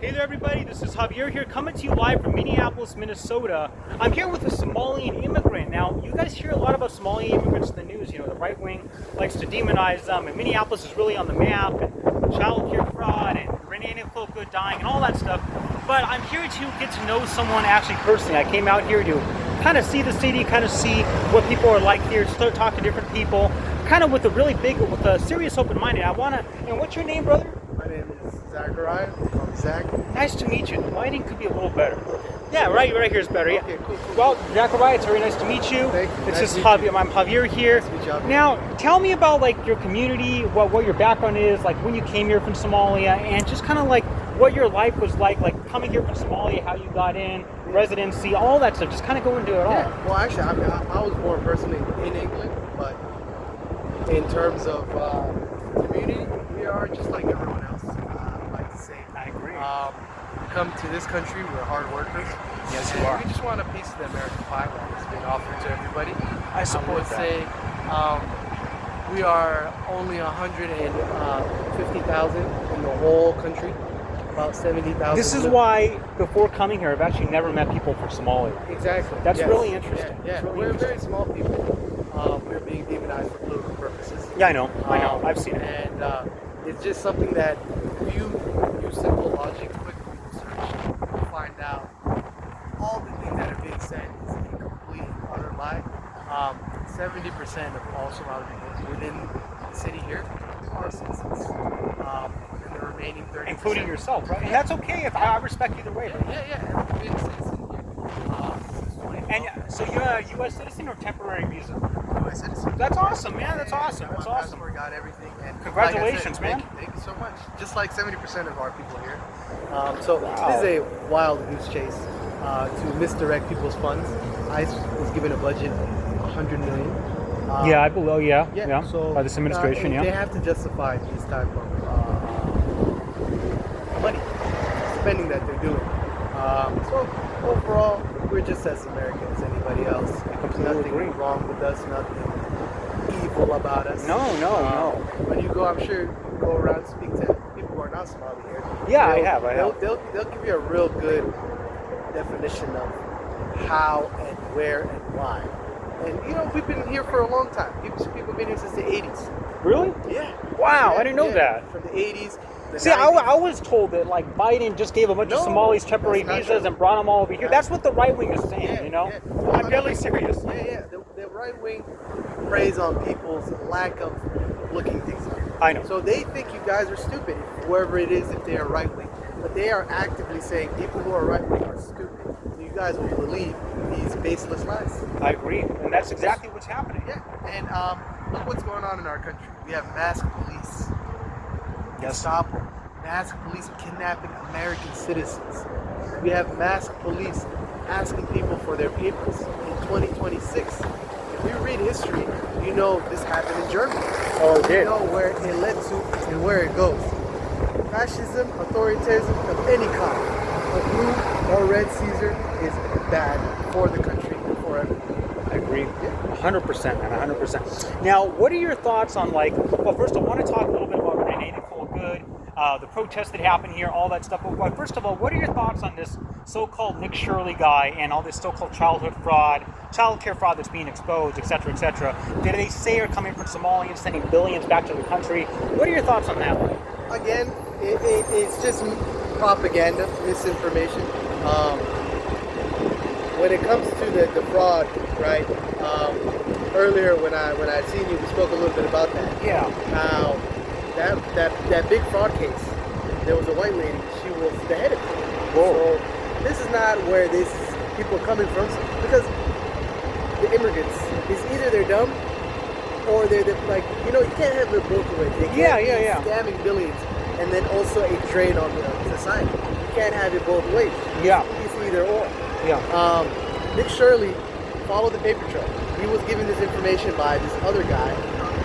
Hey there everybody, this is Javier here coming to you live from Minneapolis, Minnesota. I'm here with a Somali immigrant. Now, you guys hear a lot about Somali immigrants in the news. You know, the right wing likes to demonize them, and Minneapolis is really on the map, and child care fraud, and Renee Coca dying, and all that stuff. But I'm here to get to know someone actually personally. I came out here to kind of see the city, kind of see what people are like here, start talking to different people, kind of with a serious open-minded. I want to, what's your name, brother? My name is Zachariah. Call me Zach. Nice to meet you. The lighting could be a little better. Yeah, right here is better. Yeah. Okay, cool. Well, Zachariah, it's very nice to meet you. Thank you. It's Nice just to meet Javier. you. I'm Javier here. Nice to meet you, Javier. Now, tell me about like your community, what your background is, like when you came here from Somalia, and just kind of like what your life was like coming here from Somalia, how you got in, residency, all that stuff. Just kind of go into it all. Yeah. Well, actually, I was born personally in England, but in terms of community, we are just like everyone else. I like to say. I agree. We come to this country. We're hard workers. Yes, and you are. We just want a piece of the American pie that has been offered to everybody. I support would that. say we are only 150,000 in the whole country. About 70,000. This is why, before coming here, I've actually never met people from Somalia. Exactly. That's Yes. really interesting. Yeah. It's really We're interesting. very small people. We're being demonized for political purposes. Yeah, I know. I've seen it. And it's just something that if you use simple logic, quick Google search, you'll find out all the things that are being said is a complete and utter lie. 70% of all Somali people within the city here are citizens. And the remaining 30%. Including yourself, right? And that's okay if I respect either way. Right? Yeah. I've been a citizen here since 2012. And so you're a U.S. citizen or temporary visa? U.S. citizen. That's awesome, man. That's awesome. That's My awesome. passport got everything. And Congratulations, like I man. said, Thank you so much. Just like 70% of our people here. So Wow. this is a wild goose chase to misdirect people's funds. ICE was given a budget of $100 million. Yeah, I believe. Yeah. So By this administration, they have to justify this type of money spending that they're doing. So overall, we're just as American as anybody else. completely Nothing agree. wrong with us. Nothing evil about us. No. When you go, I'm sure you go around and speak to people who are not Somali here. Yeah, I have. They'll give you a real good definition of how and where and why. And we've been here for a long time. People have been here since the 80s. Really? Yeah. Wow, Yeah, I didn't know that. From the 80s. The See, 90s. I was told that like Biden just gave a bunch of No, Somalis temporary that's not visas true. and brought them all over here. That's what the right wing is saying. Yeah. I'm deadly serious. Yeah. The right wing preys on people's lack of looking things up. I know. So they think you guys are stupid, whoever it is, if they are right wing. But they are actively saying people who are right wing are stupid. So you guys will believe these baseless lies. I agree, and that's exactly what's happening. Yeah. And look what's going on in our country. We have masked police. Yes. Gestapo, masked police kidnapping American citizens. We have masked police asking people for their papers in 2026. If you read history, you know this happened in Germany. Oh, it did. You know where it led to and where it goes. Fascism, authoritarianism of any kind, a blue or red Caesar is bad for the country and for everyone. I agree, 100%, man, 100%. Now, what are your thoughts on well, first I want to talk a little bit about Renee Good, the protests that happen here, all that stuff. But first of all, what are your thoughts on this so-called Nick Shirley guy and all this so-called child care fraud that's being exposed, etc., etc.? That they say are coming from Somalia and sending billions back to the country. What are your thoughts on that? Again, it's just propaganda, misinformation. When it comes to the fraud, right? Earlier when I'd seen you, we spoke a little bit about that. Yeah. How that big fraud case, there was a white lady. She was the head of it. Whoa. So this is not where these people are coming from, because the immigrants is either they're dumb or they're you can't have it both ways. They can't be scamming billions and then also a drain on society. You can't have it both ways. Yeah. It's either or. Yeah. Nick Shirley followed the paper trail. He was given this information by this other guy,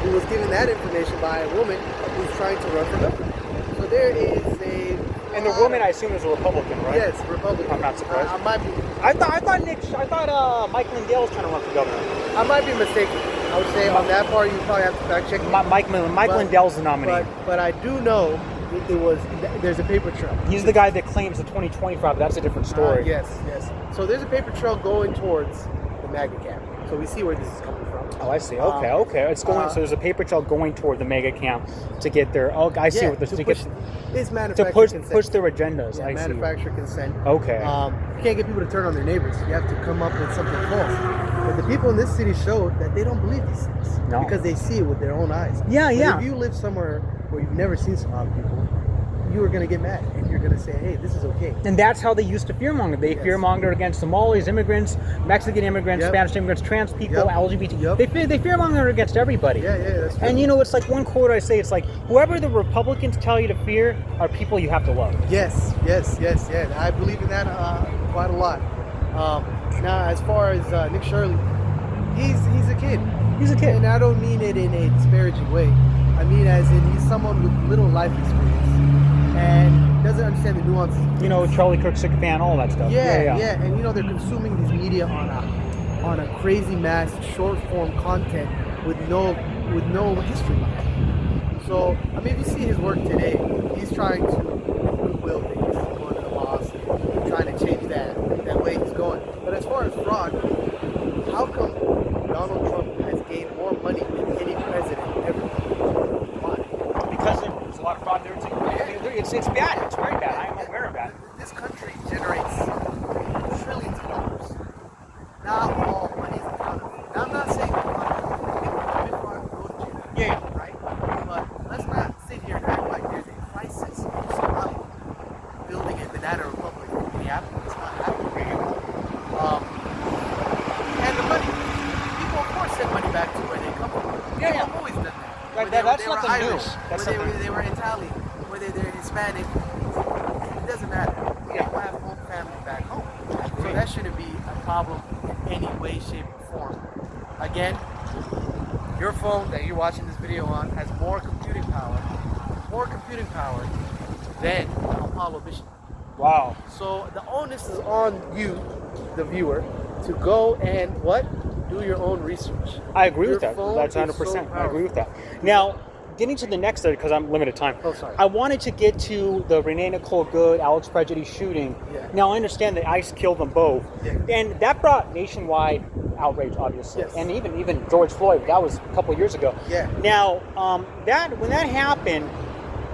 who was given that information by a woman who's trying to run for governor. So there is a... And the woman, I assume, is a Republican, right? Yes, Republican. I'm not surprised. I might be... I thought Mike Lindell was trying to run for governor. I might be mistaken. I would say on that part you probably have to fact check. Mike Lindell's the nominee. But I do know it was. There's a paper trail. He's the guy that claims the 2020 fraud, but that's a different story. Yes. So there's a paper trail going towards the MAGA camp. So we see where this is coming from. Oh, I see. Okay. It's going. So there's a paper trail going toward the mega camp to get their. Oh, I see what this to get. It's To manufacturer push their agendas. Yeah, I manufacturer consent. Okay. You can't get people to turn on their neighbors. You have to come up with something false. But the people in this city showed that they don't believe these things because they see it with their own eyes. Yeah. But if you live somewhere where you've never seen Somali people, you are going to get mad and you're going to say, hey, this is okay. And that's how they used to fearmonger. They fearmongered against Somalis, immigrants, Mexican immigrants, Spanish immigrants, trans people, LGBT. They fearmongered against everybody. Yeah, that's true. And you know, it's like one quote I say, it's like, whoever the Republicans tell you to fear are people you have to love. Yes. I believe in that quite a lot. Now, as far as Nick Shirley, he's a kid. He's a kid. And I don't mean it in a disparaging way. I mean as in he's someone with little life experience and doesn't understand the nuances. You know, Charlie Kirk sick fan, all that stuff. Yeah. And you know, they're consuming these media on a crazy mass short form content with no history behind it. So I mean, if you see his work today, he's trying to goodwill things, going to the boss, trying to change that way he's going. But as far as fraud, how come Donald Trump has gained more money than any president ever? Why? Because there's a lot of fraud there too. It's bad. It's very bad. I'm aware of that. This country generates trillions of dollars. Not all money is accountable. Now, I'm not saying that people commit fraud go to jail. Yeah. Right? But let's not sit here and act like there's a crisis in Somalia building a banana republic in Minneapolis. It's not happening. And the money, people of course send money back to where they come from. People have always done that. That's nothing new. Whether they were Italian, whether they're Hispanic, it doesn't matter. People have home family back home. So that shouldn't be a problem in any way, shape, or form. Again, your phone that you're watching this video on has more computing power than the Apollo mission. Wow. So the onus is on you, the viewer, to go and do your own research. I agree with that. Phone That's 100%. so I agree with that. Now, getting to the next study, because I'm limited time. Oh, sorry. I wanted to get to the Renee Nicole Good, Alex Prejudy shooting. Yeah. Now, I understand that ICE killed them both. Yeah. And that brought nationwide outrage, obviously. Yes. And even George Floyd, that was a couple of years ago. Yeah. Now, when that happened,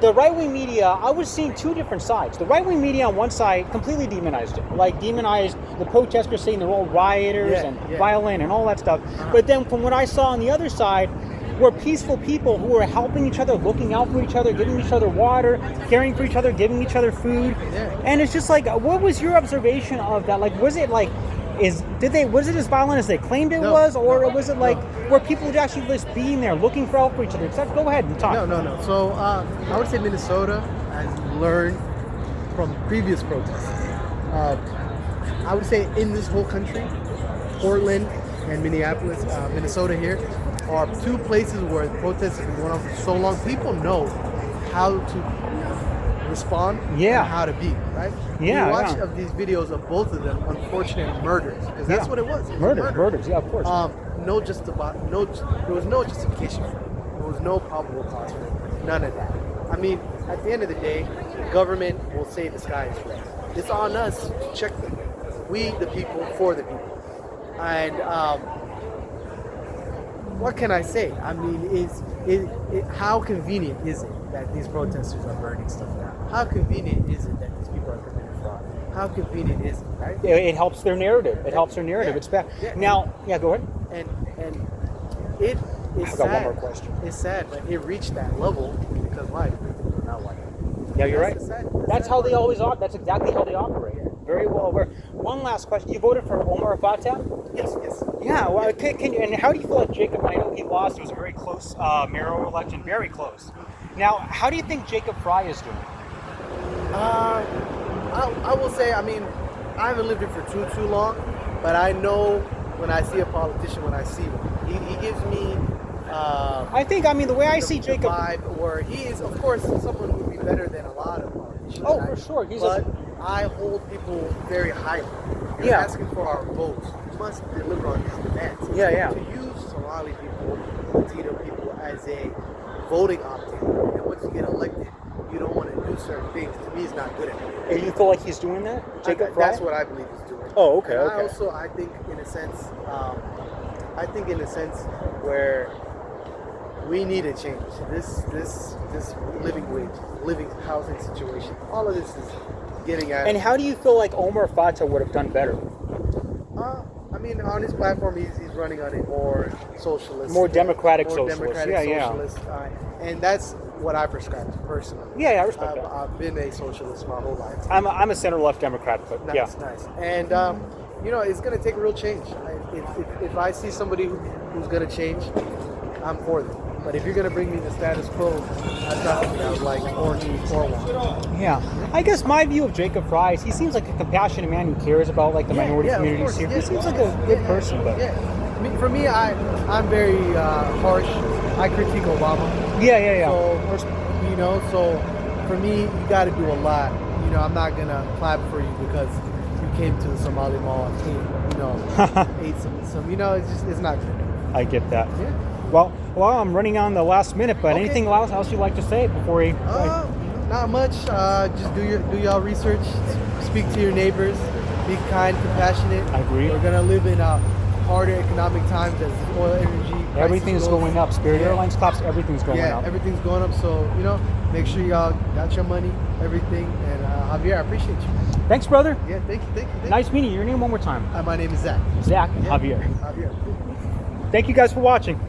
the right-wing media, I was seeing two different sides. The right-wing media on one side completely demonized it. Like, demonized the protesters, saying they're all rioters and violent and all that stuff. But then from what I saw on the other side, were peaceful people who were helping each other, looking out for each other, giving each other water, caring for each other, giving each other food. Yeah. And it's just like, what was your observation of that? Like, was it like, was it as violent as they claimed it was? Or was it like, were people actually just being there, looking for help for each other? Go ahead and talk. No. So I would say Minnesota has learned from previous protests. I would say in this whole country, Portland and Minneapolis, Minnesota here, are two places where protests have been going on for so long. People know how to respond and how to be, right? Yeah. We watch of these videos of both of them, unfortunate murders, because that's what it was. It was Murders, yeah, of course. there was no justification for it. There was no probable cause for it. None of that. I mean, at the end of the day, the government will say the sky is red. It's on us to check them. We, the people, for the people. And what can I say? I mean, how convenient is it that these protesters are burning stuff down? How convenient is it that these people are committing fraud? How convenient is it, right? It helps their narrative. It's bad. Yeah. Now, go ahead. And it is I've sad. got one more question. It's sad that it reached that level because why? Because not white. Yeah, you're right. That's how they part. always are. That's exactly how they operate. Very well aware. One last question. You voted for Omar Fatah? Yes. Yeah. Well, can you, and how do you feel like Jacob? I know he lost. It was a very close mayoral election. Very close. Now, how do you think Jacob Fry is doing? I will say, I mean, I haven't lived it for too long, but I know when I see a politician, when I see him, he gives me. The way I see Jacob, vibe, or he is, of course, someone who would be better than a lot of politicians. Oh, for sure. I hold people very highly. You're asking for our votes. You must deliver on these demands. To use Somali people, Latino people as a voting option, and once you get elected, you don't want to do certain things, to me, is not good enough. And you feel like he's doing that, Jacob Fry? That's what I believe he's doing. Oh, okay, And okay. I think in a sense where we need a change. This living wage, living housing situation, all of this is getting at. And how do you feel like Omar Fata would have done better? I mean, on his platform, he's running on a more socialist, More democratic more socialist. democratic Yeah. socialist, and that's what I prescribe to personally. Yeah, I respect that. I've been a socialist my whole life. I'm a center-left Democrat, but Nice, yeah. nice. And you know, it's gonna take real change. If I see somebody who's gonna change, I'm for them. But if you're gonna bring me the status quo, that's not something I would like or need or want. Yeah. I guess my view of Jacob Fry is he seems like a compassionate man who cares about like the minority of communities course, here. yeah. He seems like a good person, but I mean, for me, I'm very harsh. I critique Obama. yeah. So, you know, so for me, you got to do a lot. You know, I'm not gonna clap for you because you came to the Somali Mall and you know, ate some. You know, it's not good. I get that. Yeah. Well, I'm running on the last minute, but Okay. anything else you'd like to say before we? Not much. Just do y'all research. Speak to your neighbors. Be kind, compassionate. I agree. We're gonna live in harder economic times as oil, energy. Everything's prices going up. Spirit Yeah. Airlines collapse. Everything's going Yeah, up. everything's going up. So you know, make sure y'all got your money, everything. And Javier, I appreciate you. Thanks, brother. Yeah, thank you. Nice meeting you. Your name one more time. My name is Zach. Zach and Yeah. Javier. Javier. Thank you guys for watching.